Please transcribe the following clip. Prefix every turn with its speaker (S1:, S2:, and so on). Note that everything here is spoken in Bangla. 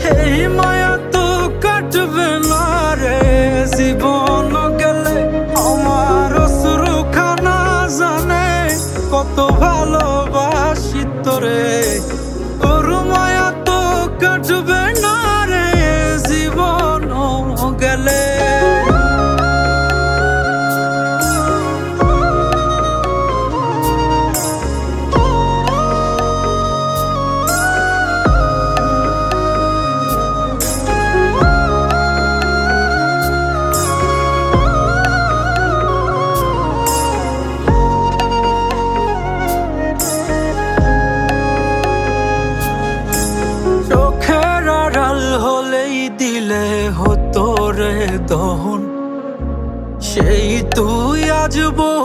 S1: এই মায়া তো কাটবে না রে, জীবন গেলে আমার অশ্রুখানা জানে কত ভালোবাসি তোরে। তোর মায়া তো কাটবে না রে, জীবন গেলে। চোখের আড়াল হলেই দিলে হতো রে দহন, সেই তুই আজ